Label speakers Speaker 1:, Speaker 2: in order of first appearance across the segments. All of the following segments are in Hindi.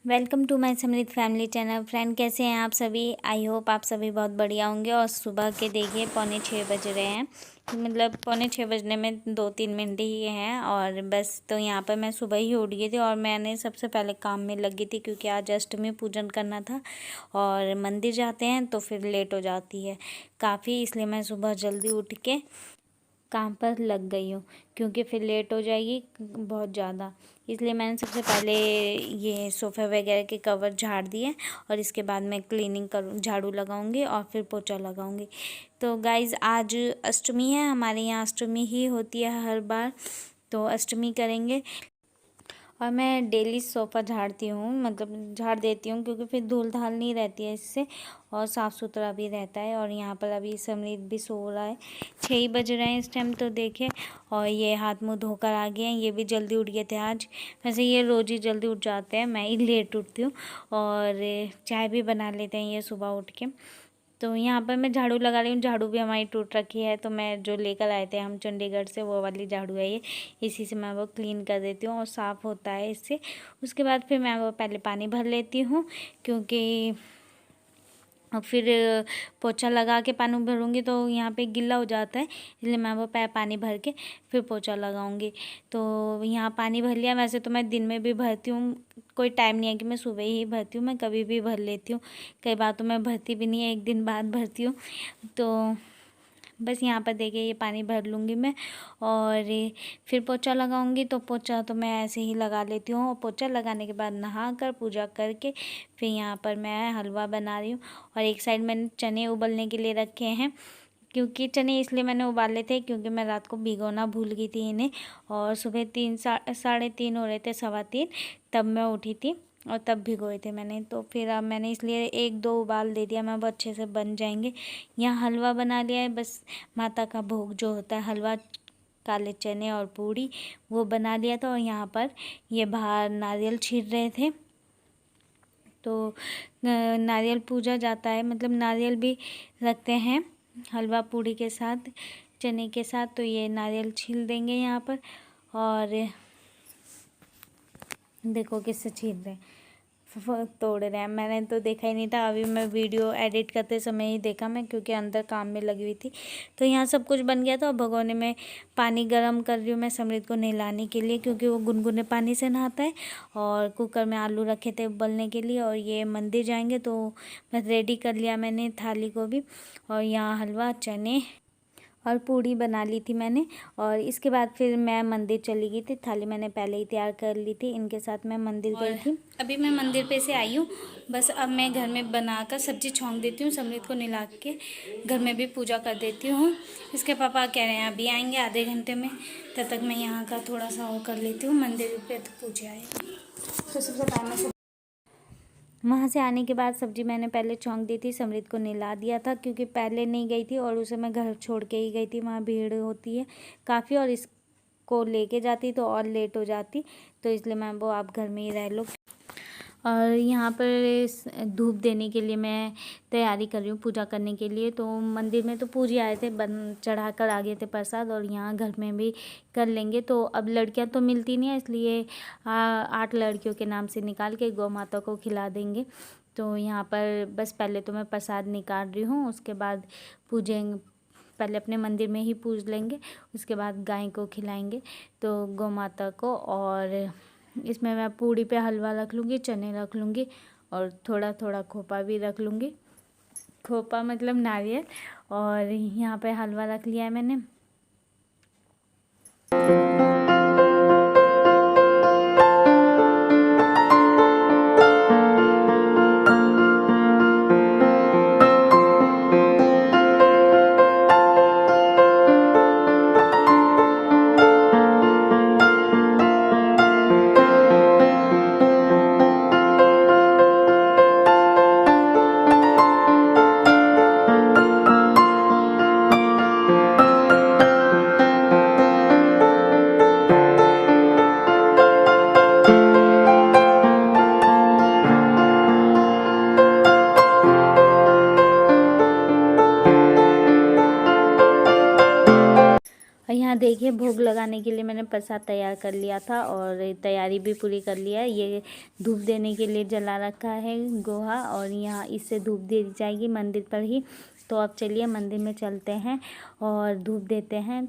Speaker 1: वेलकम टू माय समृद्ध फैमिली चैनल। फ्रेंड, कैसे हैं आप सभी? आई होप आप सभी बहुत बढ़िया होंगे। और सुबह के देखिए 5:45 बज रहे हैं, मतलब 5:45 बजने में 2-3 मिनट ही हैं। और बस तो यहाँ पर मैं सुबह ही उठ गई थी और मैंने सबसे पहले काम में लगी थी, क्योंकि आज अष्टमी पूजन करना था और मंदिर जाते हैं तो फिर लेट हो जाती है काफ़ी, इसलिए मैं सुबह जल्दी उठ के काम पर लग गई हूँ, क्योंकि फिर लेट हो जाएगी बहुत ज़्यादा। इसलिए मैंने सबसे पहले ये सोफ़े वगैरह के कवर झाड़ दिए और इसके बाद मैं क्लीनिंग करूँ, झाड़ू लगाऊंगी और फिर पोछा लगाऊंगी। तो गाइज़, आज अष्टमी है, हमारे यहाँ अष्टमी ही होती है हर बार, तो अष्टमी करेंगे। और मैं डेली सोफ़ा झाड़ती हूँ, मतलब झाड़ देती हूँ, क्योंकि फिर धूल धाल नहीं रहती है इससे और साफ़ सुथरा भी रहता है। और यहाँ पर अभी समृद्ध भी सो रहा है, 6 बज रहे हैं इस टाइम तो देखे। और ये हाथ मुँह धोकर आ गए हैं, ये भी जल्दी उठ गए थे आज। वैसे ये रोज़ ही जल्दी उठ जाते हैं, मैं ही लेट उठती हूँ। और चाय भी बना लेते हैं ये सुबह उठ के। तो यहाँ पर मैं झाड़ू लगा रही हूँ, झाड़ू भी हमारी टूट रखी है, तो मैं जो लेकर आए थे हम चंडीगढ़ से, वो वाली झाड़ू है ये, इसी से मैं वो क्लीन कर देती हूँ और साफ़ होता है इससे। उसके बाद फिर मैं वो पहले पानी भर लेती हूँ, क्योंकि और फिर पोछा लगा के पानी भरूँगी तो यहाँ पे गीला हो जाता है, इसलिए मैं वो पानी भर के फिर पोछा लगाऊंगी। तो यहाँ पानी भर लिया। वैसे तो मैं दिन में भी भरती हूँ, कोई टाइम नहीं है कि मैं सुबह ही भरती हूँ, मैं कभी भी भर लेती हूँ। कई बार तो मैं भरती भी नहीं है, एक दिन बाद भरती हूँ। तो बस यहाँ पर देखिए ये पानी भर लूँगी मैं और फिर पोछा लगाऊंगी। तो पोछा तो मैं ऐसे ही लगा लेती हूँ, और पोछा लगाने के बाद नहा कर पूजा करके फिर यहाँ पर मैं हलवा बना रही हूँ। और एक साइड मैंने चने उबलने के लिए रखे हैं, क्योंकि चने इसलिए मैंने उबाले थे क्योंकि मैं रात को भिगोना भूल गई थी इन्हें, और सुबह 3 साढ़े 3 हो रहे थे, 3:15, तब मैं उठी थी और तब भिगोए थे मैंने। तो फिर अब मैंने इसलिए 1-2 उबाल दे दिया, मैं बहुत अच्छे से बन जाएंगे। यहाँ हलवा बना लिया है, बस माता का भोग जो होता है हलवा, काले चने और पूड़ी, वो बना लिया था। और यहाँ पर ये बाहर नारियल छील रहे थे, तो नारियल पूजा जाता है, मतलब नारियल भी रखते हैं हलवा पूड़ी के साथ, चने के साथ। तो ये नारियल छील देंगे यहाँ पर। और देखो किससे छील रहे हैं, तोड़ रहे हैं। मैंने तो देखा ही नहीं था, अभी मैं वीडियो एडिट करते समय ही देखा मैं, क्योंकि अंदर काम में लगी हुई थी। तो यहाँ सब कुछ बन गया था और भगोने में पानी गरम कर रही हूँ मैं समृद्ध को नहलाने के लिए, क्योंकि वो गुनगुने पानी से नहाता है। और कुकर में आलू रखे थे उबलने के लिए, और ये मंदिर जाएंगे तो बस रेडी कर लिया मैंने थाली को भी। और यहाँ हलवा, चने और पूड़ी बना ली थी मैंने। और इसके बाद फिर मैं मंदिर चली गई थी, थाली मैंने पहले ही तैयार कर ली थी, इनके साथ मैं मंदिर गई थी। अभी मैं मंदिर पे से आई हूँ, बस अब मैं घर में बनाकर सब्जी छौंक देती हूँ, समृद्ध को नहला के घर में भी पूजा कर देती हूँ। इसके पापा कह रहे हैं अभी आएंगे आधे घंटे में, तब तक मैं यहाँ का थोड़ा सा वो कर लेती हूँ, मंदिर पे तो पूजा आएगी। तो सबसे पहले वहाँ से आने के बाद सब्जी मैंने पहले छौंक दी थी, समृद्ध को नहला दिया था, क्योंकि पहले नहीं गई थी और उसे मैं घर छोड़ के ही गई थी, वहाँ भीड़ होती है काफ़ी, और इसको लेके जाती तो और लेट हो जाती, तो इसलिए मैं वो आप घर में ही रह लो। और यहाँ पर धूप देने के लिए मैं तैयारी कर रही हूँ पूजा करने के लिए। तो मंदिर में तो पूजा आए थे, बन चढ़ा कर आ गए थे प्रसाद, और यहाँ घर में भी कर लेंगे। तो अब लड़कियाँ तो मिलती नहीं है, इसलिए 8 लड़कियों के नाम से निकाल के गौ माता को खिला देंगे। तो यहाँ पर बस पहले तो मैं प्रसाद निकाल रही हूँ, उसके बाद पूजेंगे, पहले अपने मंदिर में ही पूज लेंगे, उसके बाद गाय को खिलाएंगे, तो गौ माता को। और इसमें मैं पूड़ी पे हलवा रख लूँगी, चने रख लूँगी, और थोड़ा थोड़ा खोपा भी रख लूँगी, खोपा मतलब नारियल। और यहाँ पे हलवा रख लिया है मैंने। जलाने के लिए मैंने प्रसाद तैयार कर लिया था और तैयारी भी पूरी कर लिया है। ये धूप देने के लिए जला रखा है गोहा और यहाँ इससे धूप दे दी जाएगी मंदिर पर ही। तो अब चलिए मंदिर में चलते हैं और धूप देते हैं।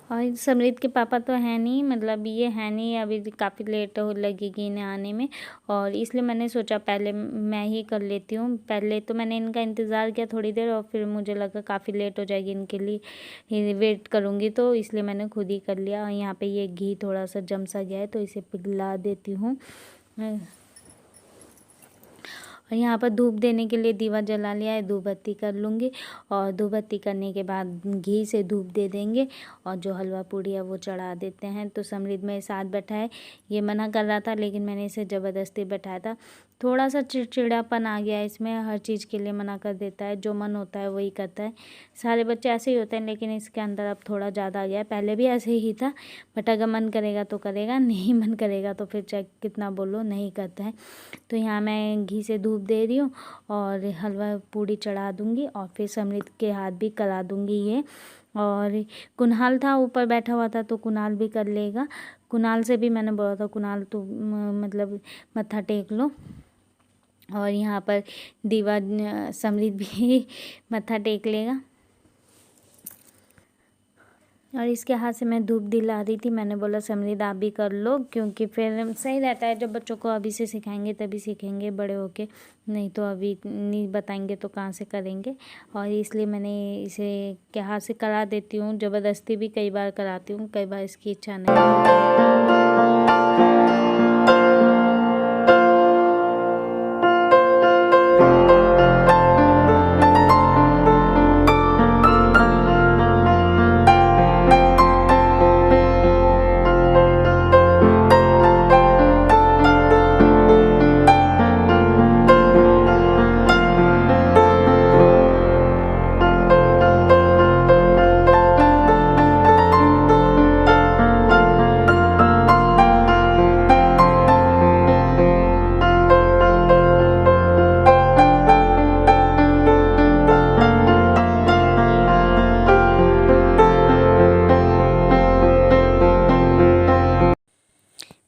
Speaker 1: और समृद्ध के पापा तो है नहीं, मतलब ये है नहीं, अभी काफ़ी लेट हो लगेगी इन्हें आने में, और इसलिए मैंने सोचा पहले मैं ही कर लेती हूँ। पहले तो मैंने इनका इंतज़ार किया थोड़ी देर और फिर मुझे लगा काफ़ी लेट हो जाएगी इनके लिए वेट करूँगी, तो इसलिए मैंने खुद ही कर लिया। और यहाँ पे ये घी थोड़ा सा जम सा गया है तो इसे पिघला देती हूँ। और यहाँ पर धूप देने के लिए दीवा जला लिया है, धूप बत्ती कर लूँगी और धूप बत्ती करने के बाद घी से धूप दे देंगे और जो हलवा पूड़ी है वो चढ़ा देते हैं। तो समृद्ध मेरे साथ बैठा है, ये मना कर रहा था लेकिन मैंने इसे ज़बरदस्ती बैठाया था। थोड़ा सा चिड़चिड़ापन आ गया है इसमें, हर चीज़ के लिए मना कर देता है, जो मन होता है वही करता है। सारे बच्चे ऐसे ही होते हैं लेकिन इसके अंदर अब थोड़ा ज़्यादा आ गया है, पहले भी ऐसे ही था, बट अगर मन करेगा तो करेगा, नहीं मन करेगा तो फिर चाहे कितना बोलो नहीं करता है। तो यहाँ मैं घी से धूप दे रही हूँ और हलवा पूड़ी चढ़ा दूँगी और फिर समृद्ध के हाथ भी करा दूँगी ये। और कुणाल था ऊपर बैठा हुआ था तो कुणाल भी कर लेगा। कुणाल से भी मैंने बोला था कुणाल तो मतलब मत्था टेक लो। और यहाँ पर दीवा समृद्ध भी मत्था टेक लेगा। और इसके हाथ से मैं धूप दिला रही थी, मैंने बोला समृद्ध आप भी कर लो, क्योंकि फिर सही रहता है, जब बच्चों को अभी से सिखाएंगे तभी सीखेंगे बड़े होके, नहीं तो अभी नहीं बताएंगे तो कहाँ से करेंगे। और इसलिए मैंने इसे के हाथ से करा देती हूँ, ज़बरदस्ती भी कई बार कराती हूँ, कई बार इसकी इच्छा नहीं होती।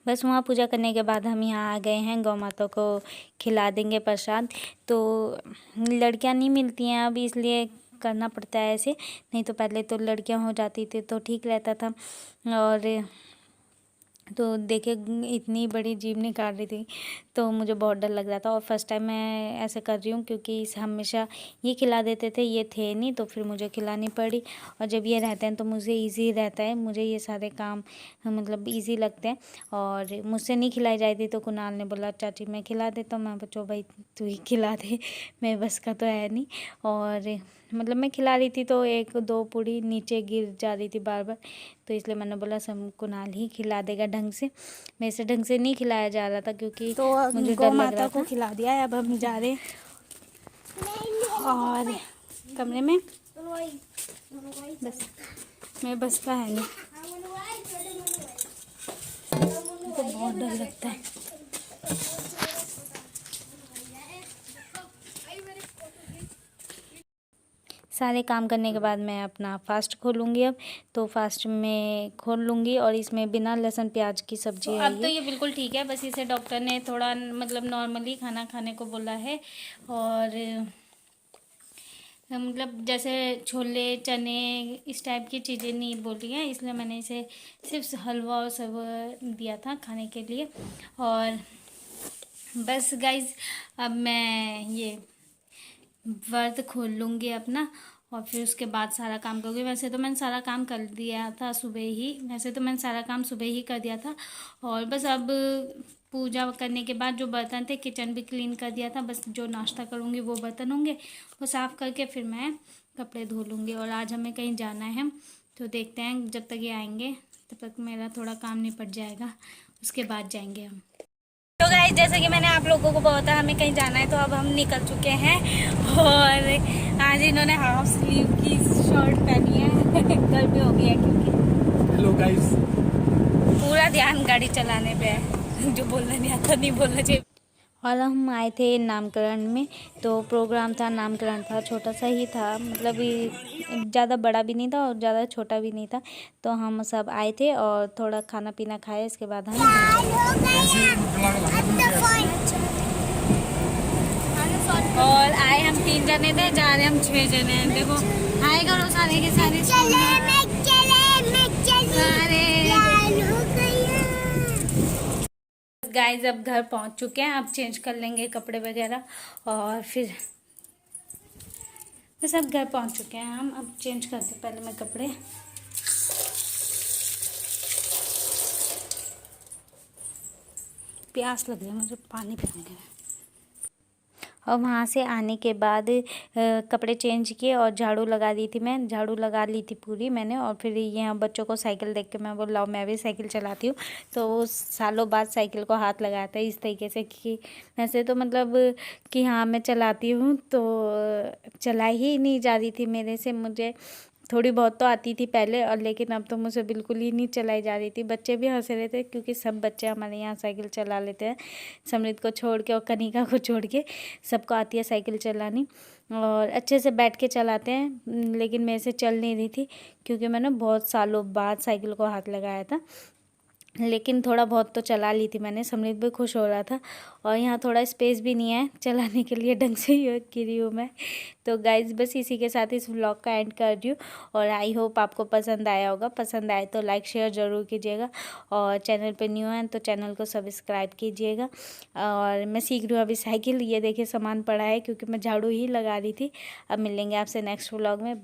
Speaker 1: बस वहाँ पूजा करने के बाद हम यहाँ आ गए हैं, गौ माता को खिला देंगे प्रसाद। तो लड़कियाँ नहीं मिलती हैं अब, इसलिए करना पड़ता है ऐसे, नहीं तो पहले तो लड़कियाँ हो जाती थी तो ठीक रहता था। और तो देखिए इतनी बड़ी जीभ निकाल रही थी तो मुझे बहुत डर लग रहा था, और फर्स्ट टाइम मैं ऐसे कर रही हूँ क्योंकि इसे हमेशा ये खिला देते थे, ये थे नहीं तो फिर मुझे खिलानी पड़ी। और जब ये रहते हैं तो मुझे इजी रहता है, मुझे ये सारे काम मतलब इजी लगते हैं। और मुझसे नहीं खिलाई जाती तो कुणाल ने बोला चाची मैं खिला देता हूँ, मैं बच्चों भाई तू ही खिला दे, मैं बस का तो है नहीं। और मतलब मैं खिला रही थी तो एक दो पूड़ी नीचे गिर जा रही थी बार बार, तो इसलिए मैंने बोला सब कुणाल ही खिला देगा ढंग से। मेरे से ढंग से नहीं खिलाया जा रहा था क्योंकि तो मुझे डर लग रहा था। को खिला दिया है, अब हम जा रहे हैं और कमरे में, बस मैं बस का है नहीं तो बहुत डर लगता है। सारे काम करने के बाद मैं अपना फास्ट खोलूँगी अब, तो फास्ट में खोल लूँगी और इसमें बिना लहसुन प्याज की सब्जी है। अब तो ये बिल्कुल ठीक है, बस इसे डॉक्टर ने थोड़ा मतलब नॉर्मली खाना खाने को बोला है। और मतलब जैसे छोले चने इस टाइप की चीज़ें नहीं बोली हैं, इसलिए मैंने इसे सिर्फ हलवा और सब दिया था खाने के लिए। और बस गाइज अब मैं ये व्रत खोल लूँगी अपना और फिर उसके बाद सारा काम करूँगी। वैसे तो मैंने सारा काम कर दिया था सुबह ही, कर दिया था। और बस अब पूजा करने के बाद जो बर्तन थे किचन भी क्लीन कर दिया था, बस जो नाश्ता करूँगी वो बर्तन होंगे, वो साफ़ करके फिर मैं कपड़े धो लूँगी। और आज हमें कहीं जाना है तो देखते हैं, जब तक ये आएंगे तब तक मेरा थोड़ा काम निपट जाएगा, उसके बाद जाएंगे हम। तो गाइस जैसे कि मैंने आप लोगों को बोला था हमें कहीं जाना है, तो अब हम निकल चुके हैं। और आज इन्होंने हाफ स्लीव की शर्ट पहनी है गर्मी हो गई है क्योंकि।
Speaker 2: हेलो गाइस,
Speaker 1: पूरा ध्यान गाड़ी चलाने पे है, जो बोलना नहीं आता नहीं बोलना चाहिए। और हम आए थे नामकरण में, तो प्रोग्राम था, नामकरण था, छोटा सा ही था, मतलब ज़्यादा बड़ा भी नहीं था और ज़्यादा छोटा भी नहीं था। तो हम सब आए थे और थोड़ा खाना पीना खाए, इसके बाद हम और आए हम 3 जने थे, जा रहे हम 6 जने हैं। देखो हाय करो सारे के सारे गाइस। अब घर पहुंच चुके हैं, अब चेंज कर लेंगे कपड़े वगैरह और फिर सब घर पहुंच चुके हैं हम। अब चेंज करते पहले मैं कपड़े। प्यास लग रही है मुझे, पानी पीऊँगी। और वहाँ से आने के बाद कपड़े चेंज किए और झाड़ू लगा दी थी, मैं झाड़ू लगा ली थी पूरी मैंने। और फिर यहाँ बच्चों को साइकिल देख के मैं बोल लाओ मैं भी साइकिल चलाती हूँ। तो वो सालों बाद साइकिल को हाथ लगाया था इस तरीके से कि वैसे तो मतलब कि हाँ मैं चलाती हूँ, तो चला ही नहीं जा रही थी मेरे से। मुझे थोड़ी बहुत तो आती थी पहले, और लेकिन अब तो मुझे बिल्कुल ही नहीं चलाई जा रही थी। बच्चे भी हंस रहे थे क्योंकि सब बच्चे हमारे यहाँ साइकिल चला लेते हैं, समृद्ध को छोड़ के और कनिका को छोड़ के सबको आती है साइकिल चलानी और अच्छे से बैठ के चलाते हैं। लेकिन मेरे से चल नहीं रही थी क्योंकि मैंने बहुत सालों बाद साइकिल को हाथ लगाया था, लेकिन थोड़ा बहुत तो चला ली थी मैंने। समृद्ध भी खुश हो रहा था। और यहाँ थोड़ा स्पेस भी नहीं है चलाने के लिए ढंग से, ही गिरी हूँ मैं। तो गाइज़ बस इसी के साथ इस व्लॉग का एंड कर रही हूँ और आई होप आपको पसंद आया होगा। पसंद आए तो लाइक शेयर ज़रूर कीजिएगा और चैनल पे न्यू हैं तो चैनल को सब्सक्राइब कीजिएगा। और मैं सीख रही हूँ अभी साइकिल, ये देखिए सामान पड़ा है क्योंकि मैं झाड़ू ही लगा रही थी। अब मिलेंगे आपसे नेक्स्ट व्लॉग में।